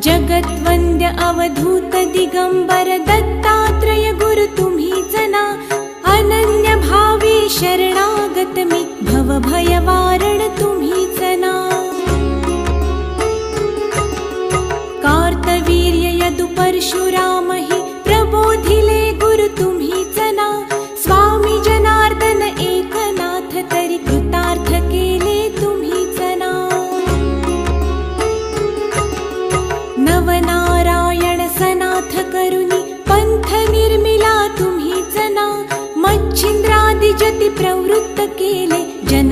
जगद्वन्द्य अवधूत दिगंबर दत्तात्रय गुरु तुम्हीच ना। अनन्य भावे शरणागत मी भव भय वारण तुम्हीच ना। कार्तवीर्य यदु परशुराम हि प्रबोधिले गुरु तुम्हीच ना। स्वामी जनार्दन एकनाथ तरी कृतार्थ केले तुम्हीच ना। नवनारायण सनाथ करुणी पंथ निर्मिला तुम्हीच ना। मच्छिंद्रादि जति प्रवृत्त केले जन